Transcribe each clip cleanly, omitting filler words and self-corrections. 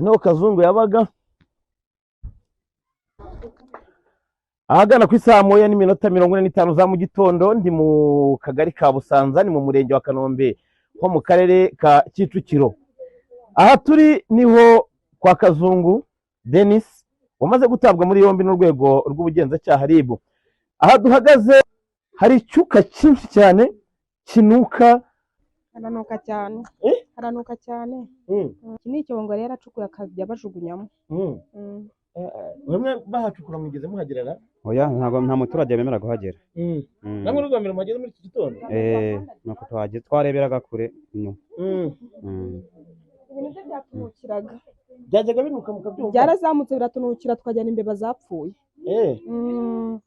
niho Kazungu yabaga ahagana ku isaha 1:45 za mu gitondo. Ndi mu kagari ka Busanza, ni mu murenge wa Kanombe ho mu karere ka Kicukiro. Aha turi niho kwa Kazungu Denis wamaze gutabwa muri yombi n'urwego rw'ubugenzacyaha RIB. Aha duhagaze hari icyuka cyinshi cyane kinuka. Haranuka cyane. Haranuka cyane. Iki ni icyongo rero acukuye akajya bajugunyamo. Bamwe bahacukura mugeze muhagerera? Oya, nta muturage bemera guhagera. Namwe rugomera mugeze muri iki gitondo? Nuko twahageze twareberaga kure inyuma. Ibintu byo byatunukiraga. Byajyaga binuka mukabyumva? Byarazamutse biratunukira twajyana imbeba zapfuye.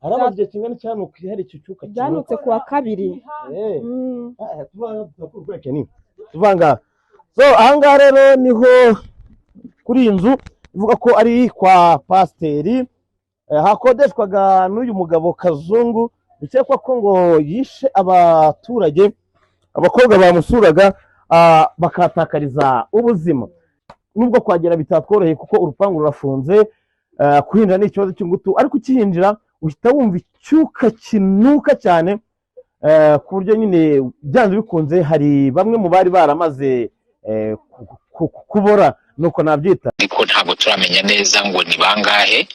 Harabanje kingana cyanukiye hari icyo cyuka byanutse kuwa kabiri. Tuvanga. So ahangaha rero niho kuri iyi nzu ivuga ko ari kwa pasiteri hakodeshwaga n'uyu mugabo Kazungu, bikekwa ko ngo yishe abaturage, abakobwa bamusuraga bakatakariza ubuzima. Nubwo kwagera bitatworoheye kuko urupangu rurafunze, kuhinjira ni ikibazo cy'ingutu, ariko ukihinjira uhita wumva icyuka kinuka cyane, ku buryo nyine byanze bikunze hari bamwe mu bari baramaze kubora, nuko nabyita. Ariko ntabwo turamenya neza ngo ni bangahe,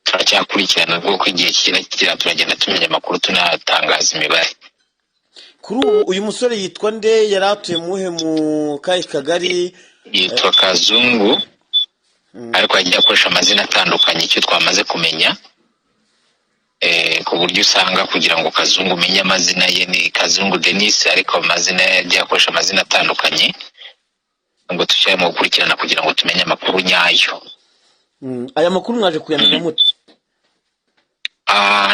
turacyakurikirana rwo igihe kira turagenda tumenya amakuru tunatangaza imibare. Kuri ubu uyu musore yitwa nde? Yari atuye muhe mu kahe kagari? Yitwa Kazungu, ariko yagiye akoresha amazina atandukanye. Icyo twamaze kumenya ku buryo usanga kugira ngo Kazungu umenye amazina ye ni Kazungu Denis, ariko amazina ye yagiye akoresha amazina atandukanye ngo tucyari mu gukurikirana kugira ngo tumenye amakuru nyayo. Aya makuru mwaje kuyamenya mute?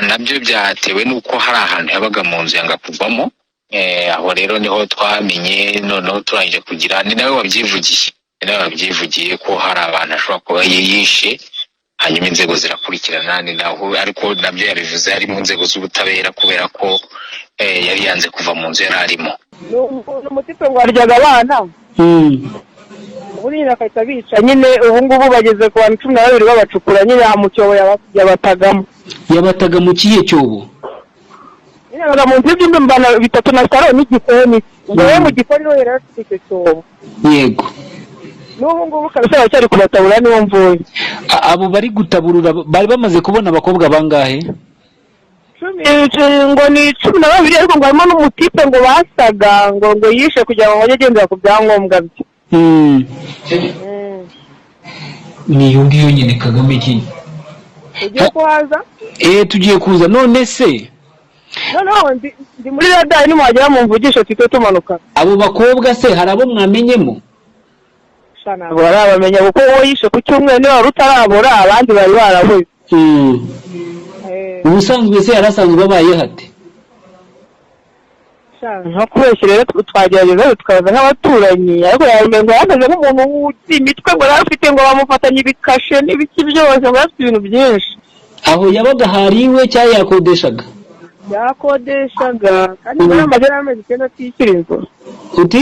Nabyo byatewe nuko hari ahantu yabaga mu nzu yanga kuvamo. Aho rero niho twamenye, noneho turangije kugira, ni nawe wabyivugiye ko hari abantu ashobora kuba yishe, hanyuma inzego zirakurikirana. Ni naho ariko nabyo yabivuze ari mu nzego z'ubutabera kubera ko yari yanze kuva mu nzu yari arimo. Umutipe ngo aryaga abana ubundi nyine akahita bica. Nyine ubu ngubu bageze ku bantu 12 babacukura nyine mu cyobo yabatagamo. Yabataga mu kihe cyobo? Nyine baga mu nzu y'ibyumba 3 na saro n'igikoni. Ngo mu gikoni no yera afite cyobo. Yego. N'ubu ngubu kabisa cyari kubatabura niwo mvuye. Abo bari gutaburura bari bamaze kubona abakobwa bangahe? Ngo ni 12, ariko ngo harimo n'umutipe ngo basaga ngo yishe kugira ngo bajye gendera ku byangombwa bye. Ni yungiyo nyine Kagame iki? Ugiye kuhaza? Tugiye kuza. None se no ndi muri radar ni mwagera mu mvugisho tito tumanuka. Abo bakobwa se hari abo mwamenyemo? Shana barabamenya kuko wowe yishe ku cyumweru niba rutarabora abandi bari barahuye. Ubusanzwe se yarasanzwe babaye hate? Nko kubeshya rero twagerageza tukaza nk'abaturanyi, ariko yamengo yameze nk'umuntu uti imitwe ngo afite ngo bamufatanye ibikashe n'ibiki byose, ngo afite ibintu byinshi. Aho yabaga hariwe cyangwa yakodeshaga? Yakodeshaga, kandi baramaze n'amezi 9 atishyura inzu. Uti?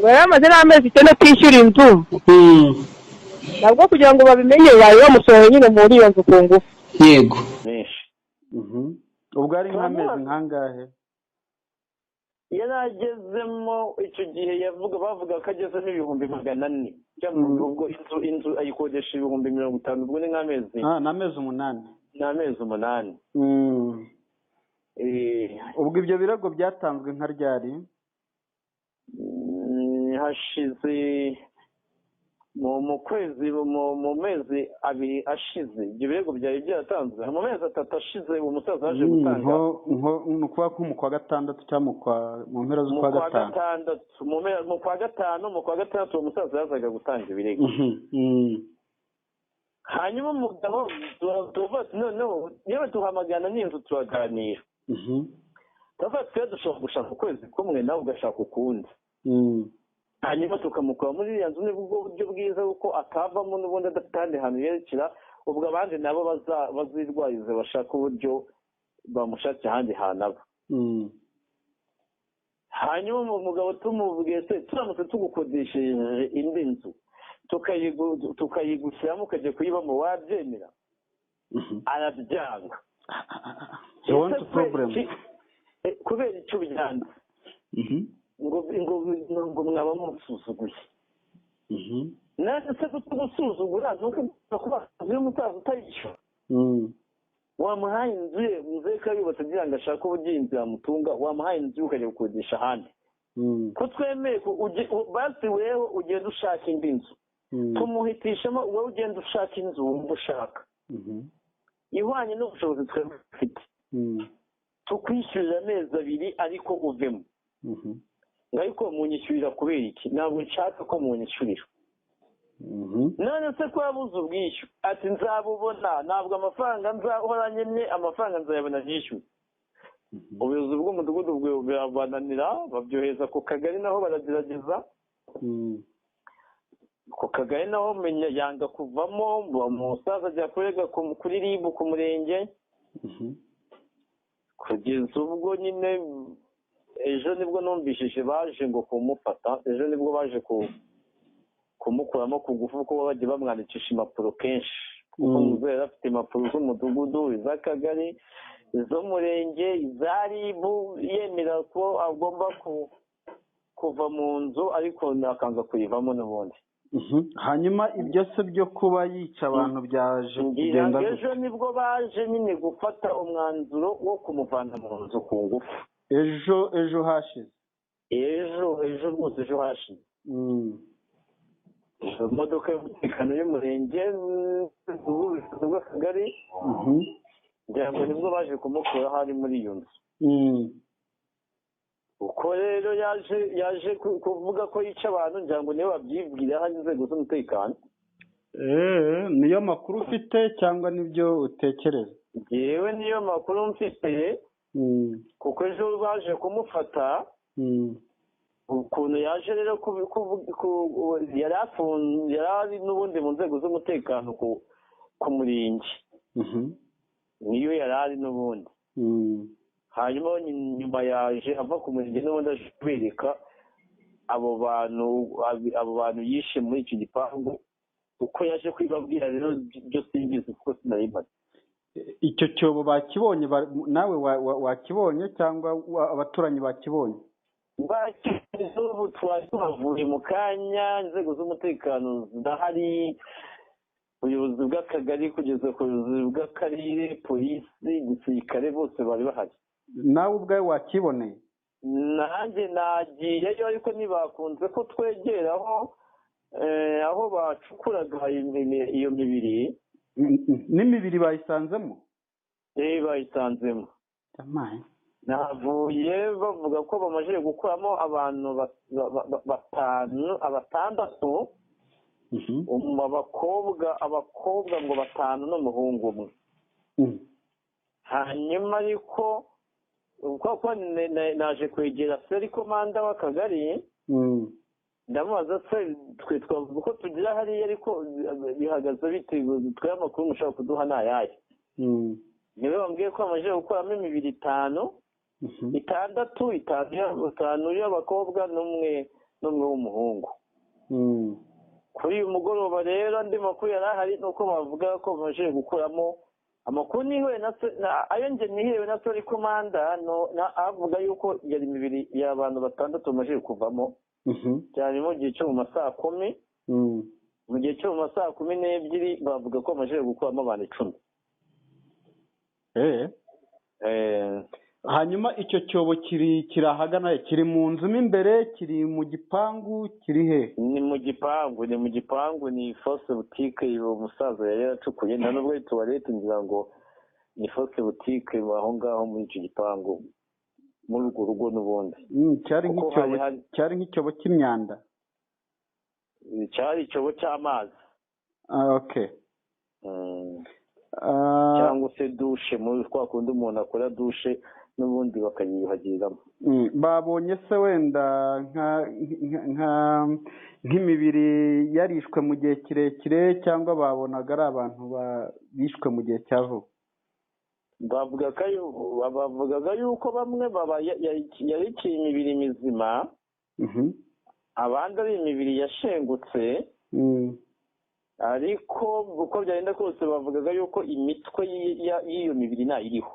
Baramaze n'amezi 9 atishyura inzu. Nabwo kugira ngo babimenye bari bamusohoye nyine muri iyo nzu ku ngufu. Yego. Ubwo ari nk'amezi nkangahe? Yaragezemo icyo gihe bavuga ko ageze n'ibihumbi 400 cyangwa ubwo inzu ayikodesha ibihumbi 50. Ubwo ni nk'amezi n'amezi 8. N'amezi 8. Ubwo ibyo birego byatanzwe nka ryari? Hashize mu kwezi mu mezi 2 ashize. Ibyo birego byari byatanzwe mu mezi 3 ashize. Uwo musaza aje gutanga nukuba ko mu kwa gatandatu cyangwa mu mpera z'ukwa gatanu. Mu kwa gatandatu uwo musaza yazaga gutanga ibirego. Hanyuma umugabo tuvuga noneho yewe tuhamagana n'inzu turaganira. Tuvuga twe dushobora gushaka ukwezi kumwe nawe ugashaka ukundi. Hanyuma tukamukura muri iriya nzu n'ubwo buryo bwiza kuko akavamo n'ubundi adafite ahandi hantu yerekera. Ubwo abandi nabo bazirwarize bashaka uburyo bamushakira ahandi hantu aba. Hanyuma umugabo tumubwiye se turamutse tugukodesheje indi nzu tukayigushyiramo ukajya kuyibamo wabyemera? Arabyanga. Kubera icyo byanze ngo mwaba musuzuguye. Naje se kutugusuzugura nuko kuba umusaza utayishyura. Wamuhaye inzu ye muzehe ko yubatse kugira ngo ashake ubuginzi yamutunga, wamuhaye inzu ukajya gukodesha ahandi. Ko twemeye basi wewe ugenda ushaka indi nzu, tumuhitishamo wowe ugenda ushaka inzu wumva ushaka ihwanye n'ubushobozi twebwe dufite, tukwishyurira amezi 2 ariko uvemo. Ariko munyishyurira kubera iki? Ntabwo nshaka ko munyishyurira. None se ko yabuze ubwishyu ati nzabubona, ntabwo amafaranga nzahora nyemye, amafaranga nzayabona nyishyura. Ubuyobozi bw'umudugudu birabananira, babyoheza ku kagari naho baragerageza. Ku kagari naho menya yanga kuvamo, umusaza ajya kurega kuri RIB ku murenge. Kugeza ubwo nyine ejo nibwo numvishije baje ngo kumufata, ejo nibwo baje kumukuramo ku ngufu kuko bagiye bamwandikisha impapuro kenshi. Kuko muzehe afite impapuro z'umudugudu, iz'akagari, iz'umurenge, iza RIB, yemera ko agomba kuva mu nzu ariko nakanga kuyivamo n'ubundi. Hanyuma ibyo se byo kuba yica abantu byaje kugenda ejo nibwo baje nyine gufata umwanzuro wo kumuvana mu nzu ku ngufu. Ejo hashize. Ejo rwose ejo hashize. Imodoka y'umutekano y'umurenge bw'akagari ngira ngo nibwo baje kumukura hari muri iyo nzu. Uko rero yaje kuvuga ko yica abantu, ngira ngo niwe wabyibwira hari inzego z'umutekano. Niyo makuru ufite cyangwa nibyo utekereza? Yewe niyo makuru mfite, kuko ejo baje kumufata. Ukuntu yaje rero yari n'ubundi mu nzego z'umutekano ku murenge, niyo yari ari n'ubundi. Hanyuma nyuma yaje ava ku murenge n'ubundi aje kubereka abo bantu yishe muri icyo gipangu. Uko yaje kwibabwira rero byo simbizi kuko sinabimaze. Icyo cyobo bakibonye nawe wakibonye cyangwa abaturanyi bakibonye? Ubu twari tuhavuye mu kanya, inzego z'umutekano zidahari, ubuyobozi bw'akagari kugeza ku buyobozi bw'akarere, polisi, gisirikare, bose bari bahari. Nawe ubwawe wakiboneye? Nanjye nagiyeyo ariko ntibakunze ko twegera aho bacukuraga iyo mibiri. N'imibiri bayisanzemo? Bayisanzemo. Navuye bavuga ko bamaze gukuramo abantu 6, abakobwa ngo 5 n'umuhungu umwe. Hanyuma ariko kuko naje kwegera seri komanda w'akagari, ndamubaza se twe twavuga ko tugira hariya ariko bihagaze bite, twe amakuru mushaka kuduha nayaye? Niwe bambwiye ko bamaze gukuramo imibiri 5, 5 y'abakobwa n'umwe w'umuhungu. Kuri uyu mugoroba rero andi makuru yari ahari nuko bavuga ko bamaze gukuramo amakuru nihewe ayo nge nihewe na sori komanda avuga yuko yari imibiri y'abantu 6 bamaze kuvamo, cyane mu gihe cyo mu masaa 10. Mu gihe cyo mu masaa 12 bavuga ko bamaze gukuramo abantu 10. Hanyuma icyo cyobo kiri ahagana, kiri mu nzu mo imbere, kiri mu gipangu, kiri he? Ni mu gipangu, ni fausse boutique uwo musaza yari yacukuye, nta nubwo tuwarete, ngira ngo ni fausse boutique aho ngaho muri icyo gipangu, muri urwo rugo n'ubundi. Cyari nk'icyobo cy'imyanda? Cyari icyobo cy'amazi. Okay. Cyangwa se dushe, muri kwa kundi umuntu akora dushe n'ubundi bakayiyuhagiriramo. Babonye se wenda nk'imibiri yarishwe mu gihe kirekire, cyangwa babonaga ari abantu bishwe mu gihe cya vuba? Bavugaga yuko bamwe yarikiye imibiri mizima, abandi ari imibiri yashengutse. ariko uko byagenda kose bavugaga yuko imitwe y'iyo mibiri ntayiriho.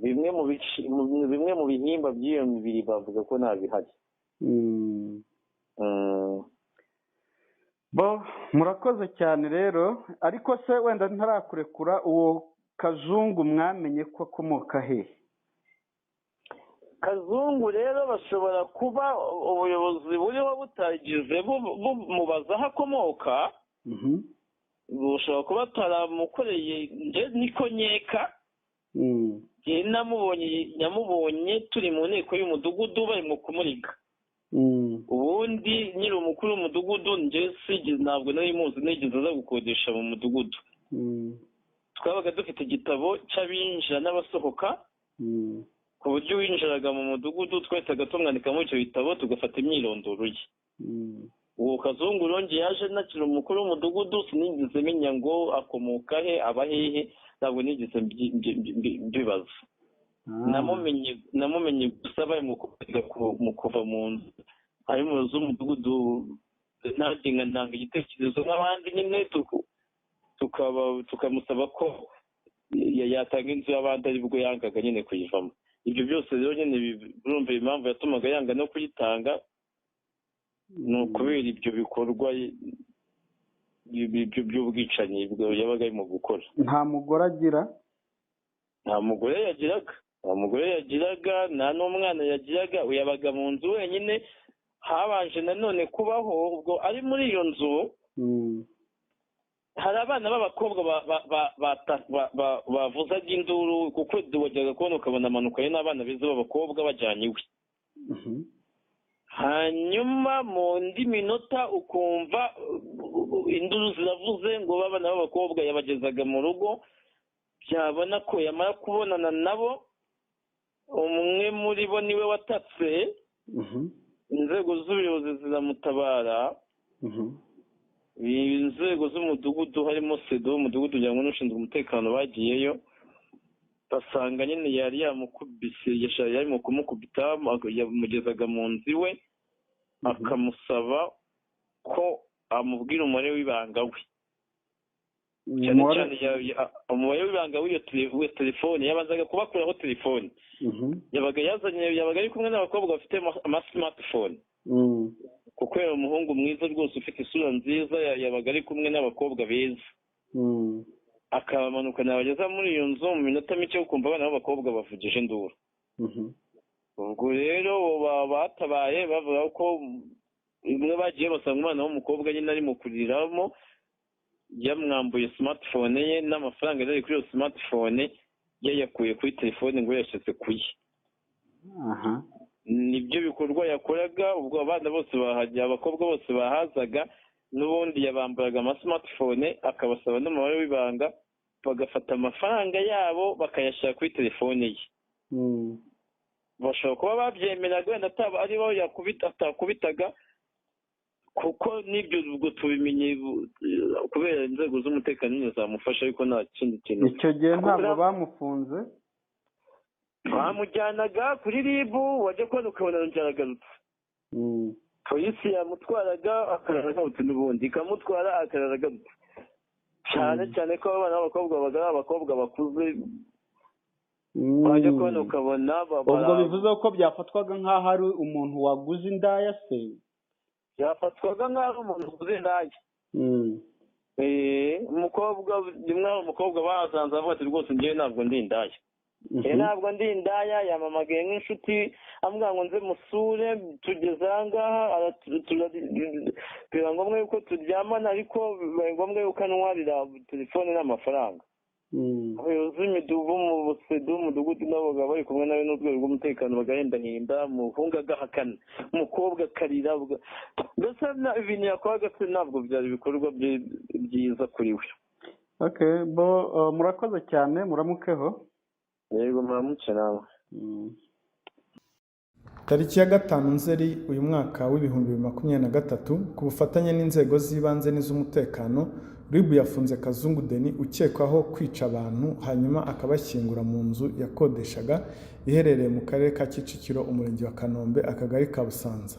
bimwe mu bihimba by'iyo mibiri bavuga ko nta bihari. Murakoze cyane rero, ariko se wenda ntarakurekura, uwo Kazungu mwamenye ko akomoka hehe? Kazungu rero bashobora kuba ubuyobozi buriho butagize bumubaza aho akomoka, bushobora kuba bataramukoreye niko nkeka. Namubonye turi mu nteko y'umudugudu barimo kumurika. Ubundi nyiri umukuru w'umudugudu ntabwo nari muzi, nigeze aza gukodesha mu mudugudu. Twabaga dufite igitabo cy'abinjira n'abasohoka, ku buryo winjiraga mu mudugudu twahitaga tumwandika muri icyo bitabo tugafata imyirondoro ye. Uwo Kazungu rongeye yaje nakiri umukuru w'umudugudu, sinigeze menya ngo akomoka he, aba hehe, ntabwo nigeze mbibaza. namumenye gusa bari mu kuva mu nzu, ari mu nzu y'umudugudu, nanjye ngatanga igitekerezo nk'abandi nyine, tukamusaba ko yatanga inzu y'abandi ari bwo yangaga nyine kuyivamo. Ibyo byose rero nyine urumva impamvu yatumaga yanga no kuyitanga ni ukubera ibyo bikorwa by'ubwicanyi yabaga arimo gukora. Nta mugore agira? Nta mugore yagiraga, nta n'umwana yagiraga, yabaga mu nzu wenyine. Habanje nanone kubaho ubwo ari muri iyo nzu, hari abana b'abakobwa bavuzaga induru, kuko wajyaga kubona ukabona amanukaye n'abana beza b'abakobwa bajyanye iwe. Hanyuma mu ndi minota ukumva induru ziravuze ngo abana b'abakobwa yabagezaga mu rugo, byabona ko yamara kubonana nabo, umwe muri bo niwe watatse, inzego z'ubuyobozi ziramutabara, inzego z'umudugudu harimo sedo w'umudugudu kugira ngo n'ushinzwe umutekano bagiyeyo, basanga nyine yari yamukubise, yarimo kumukubita, yamugezaga mu nzu iwe, akamusaba ko amubwira umubare w'ibanga we, cyane cyane umubare w'ibanga w'iyo telefone. Yabanzaga kubakuraho telefone, yabaga ari kumwe n'abakobwa bafite amasimatifone, kuko yari umuhungu mwiza rwose ufite isura nziza, yabaga ari kumwe n'abakobwa beza, akabamanukana bageza muri iyo nzu mu minota mike, ukumva abana b'abakobwa bavugije induru. Ubwo rero batabaye bavuga ko imwe bagiye basanga umwana w'umukobwa nyine ari mu kuriramo, yamwambuye smartphone ye, n'amafaranga yari kuri iyo smartphone yayakuye kuri telefone ngo yashyize ku ye. Nibyo bikorwa yakoraga. Ubwo abana bose bahajya, abakobwa bose bahazaga, n'ubundi yabambaraga amasmartphone, akabasaba n'umubare w'ibanga, bagafata amafaranga yabo bakayashyira kuri telefone ye. Bashobora kuba babyemeraga, wenda ataba ari bo atakubitaga, kuko n'ibyo ubwo tubimenye kubera inzego z'umutekano nyine zamufasha, ariko nta kindi kintu. Icyo gihe ntabwo bamufunze? Bamujyanaga kuri RIB, wajya kubona ukabona yaragarutse. Polisi yamutwaraga akararagarutse, n'ubundi ikamutwara akararagarutse. Cyane cyane ko abana b'abakobwa babaga ari abakobwa bakuze, wajya kubona ukabona ubwo bivuze ko byafatwaga nk'aho ari umuntu waguze indaya se? Byafatwaga nk'aho umuntu waguze indaya. Umukobwa bahasanze avuga ati rwose njyewe ntabwo ndi indaya. Ntabwo ndi indaya, yamamagaye nk'inshuti ambwira ngo nze musure, tugeze aha ngaha biba ngombwa yuko turyamana, ariko bibaye ngombwa yuko antwarira telefone n'amafaranga. Abayobozi b'umudugudu nabo baba bari kumwe nawe n'urwego rw'umutekano, bagahendahenda, umuhungu agahakana, umukobwa akarira. Mbese ibintu yakoraga se ntabwo byari ibikorwa byiza kuri we. Murakoze cyane, muramukeho. Yego, muramuke nawe. Tariki ya 5 Nzeri uyu mwaka w'ibihumbi 2023, ku bufatanye n'inzego z'ibanze n'iz'umutekano, RIB yafunze Kazungu Denis ukekwaho kwica abantu hanyuma akabashyingura mu nzu yakodeshaga iherereye mu karere ka Kicukiro, umurenge wa Kanombe, akagari ka Busanza.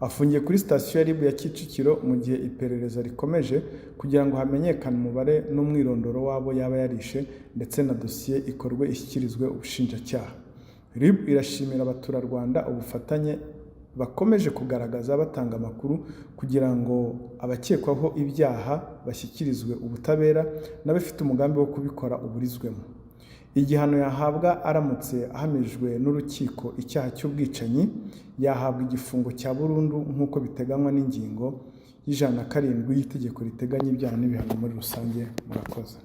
Afungiye kuri sitasiyo ya RIB ya Kicukiro mu gihe iperereza rikomeje kugira ngo hamenyekane umubare n'umwirondoro wabo yaba yarishe ndetse na dosiye ikorwe ishyikirizwe ubushinjacyaha. RIB irashimira abaturarwanda ubufatanye bakomeje kugaragaza batanga amakuru kugira ngo abakekwaho ibyaha bashyikirizwe ubutabera n'abafite umugambi wo kubikora uburizwemo. Igihano yahabwa aramutse ahamijwe n'urukiko icyaha cy'ubwicanyi yahabwa igifungo cya burundu nk'uko biteganywa n'ingingo y'107 y'itegeko riteganya ibyaha n'ibihano muri rusange. Murakoze.